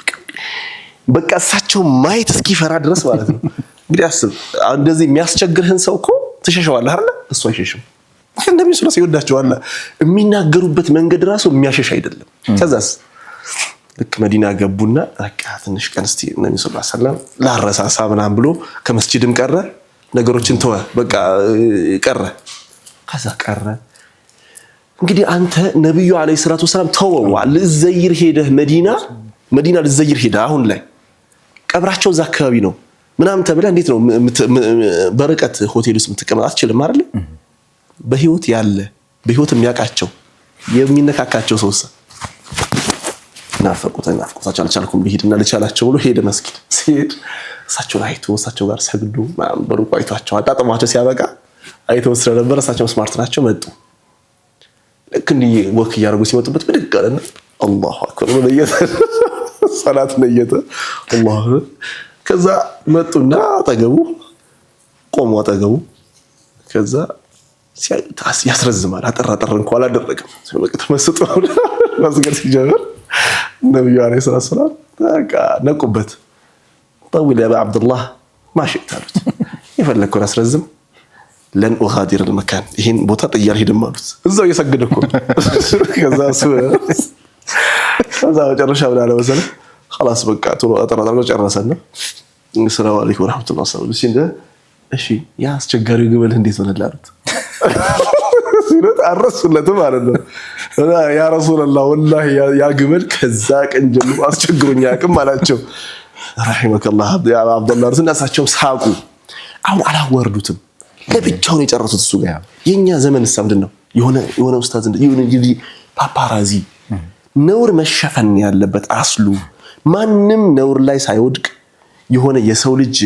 በቃ እሳቸው ማየት እስኪፈራ ድረስ ማለት ነው። እንግዲህ አስብ እንደዚህ የሚያስቸግርህን ሰው እኮ ትሸሸዋለህ አይደል እሱ አይሸሽም እንደምን ስለዚህ ይወዳቸዋል የሚናገሩበት መንገድ ራሱ የሚያሸሽ አይደለም። ከዛስ ልክ መዲና ገቡና በቃ ትንሽ ቀን እስቲ ነብዩ ሰለላሁ ዐለይሂ ወሰለም ላረሳሳ ምናምን ብሎ ከመስጂድም ቀረ ነገሮችን ተወ በቃ ቀረ ከዛ ቀረ። እንግዲህ አንተ ነብዩ አለይሂ ሰላቱ ወሰለም ተወዋል ለዘይር ሄደህ መዲና ለዘይር ሄደህ አሁን ላይ ቀብራቸው እዛ አካባቢ ነው ምናምን ተብለ እንዴት ነው በርቀት ሆቴል ውስጥ የምትቀመጥ አትችልም አይደል? በህይወት ያለ በህይወት የሚያቃቸው የሚነካካቸው ሰውስ ናፍቆታቸው አልቻልኩም ቢሄድና ልቻላቸው ብሎ ሄደ መስጊድ ሲሄድ እሳቸው አይቶ እሳቸው ጋር ሰግዱ ምናምን በሩቅ አይቷቸው አጣጥሟቸው ሲያበቃ አይቶ ስለነበር እሳቸው ስማርት ናቸው መጡ። ልክ እንዲህ ወክ ያርጉ ሲመጡበት ብድግ አለና አላሁ አክበር ወለየተ ሰላት ነየተ አላሁ ከዛ መጡና አጠገቡ ቆሞ አጠገቡ ከዛ ያስረዝማል አጠራጠር እንኳን አላደረገም በቃ ተመስጦ መስገድ ሲጀምር ነብዩ አለይሂ ሰላም በቃ ነቁበት طول يا ابو عبد الله ما شئت አሉት የፈለከውን አስረዝም ለን اغادر المكان ይሄን ቦታ ጥያር ሄድም አሉት እዛው እየሰገደ እኮ ከዛ መጨረሻ ብላ ለወሰለ خلاص በቃ ቶሎ አጠራጣሪው ጨረሰና ሰላም አለይኩም ወራህመቱላሂ ወበረካቱ እሺ ያ አስቸጋሪው ግመል እንዴት ሆነላሉት ሲሉት አረሱለት ማለት ነው ያ ረሱላህ ወላሂ ያ ግመል ከዛ ቀን ጀምሮ አስቸግሮኛ ያቅም አላቸው ረሂመከላህ ያ አብዱላህ ረሱላህ ሳቁ አሁን አላወርዱትም ለብቻው ነው የጨረሱት እሱ ጋር የኛ ዘመን ምንድነው የሆነ ኡስታዝ የሆነ ፓፓራዚ ነውር መሸፈን ያለበት አስሉ ማንንም ነውር ላይ ሳይወድቅ የሆነ የሰው ልጅ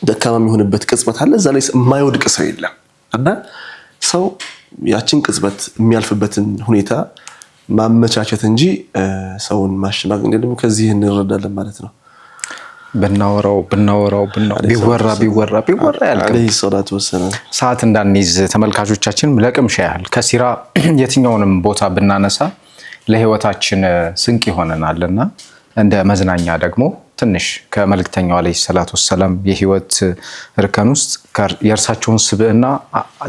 ደካማ የሚሆንበት ቅጽበት አለ እዛ ላይ የማይወድቅ ሰው የለም እና ሰው ያችን ቅጽበት የሚያልፍበትን ሁኔታ ማመቻቸት እንጂ ሰውን ማሽማግኘት ደግሞ ከዚህ እንረዳለን ማለት ነው ብናወራው ቢወራ አለይሂ ሰላቱ ወሰለም ሰዓት እንዳንይዝ ተመልካቾቻችን ለቅምሻ ያህል ከሲራ የትኛውንም ቦታ ብናነሳ ለህይወታችን ስንቅ ይሆነናልና እንደ መዝናኛ ደግሞ ትንሽ ከመልእክተኛው አለይሂ ሰላቱ ወሰለም የህይወት እርከን ውስጥ የእርሳቸውን ስብዕና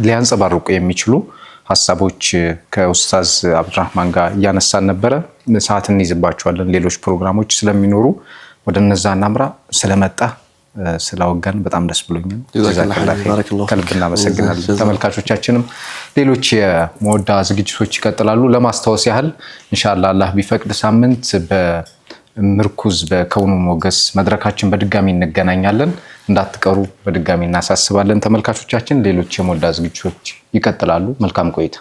ሊያንጸባርቁ የሚችሉ ሐሳቦች ከኡስታዝ አብዱራህማን ጋር ያነሳን ነበር ሰዓት እንይዝባቸዋለን ሌሎች ፕሮግራሞች ስለሚኖሩ ወደነዛ እናምራ ስለመጣ ስለወጋን በጣም ደስ ብሎኛል ከልብና መሰግናለን ተመልካቾቻችንም ሌሎች የሞዳ ዝግጅቶች ይቀጥላሉ ለማስተዋወስ ያህል ኢንሻአላህ አላህ ቢፈቅድ ሳምንት በምርኩዝ በከውኑ ሞገስ መድረካችን በድጋሚ እንገናኛለን እንዳትቀሩ በድጋሚ እናሳስባለን ተመልካቾቻችን ሌሎች የሞዳ ዝግጅቶች ይቀጥላሉ መልካም ቆይታ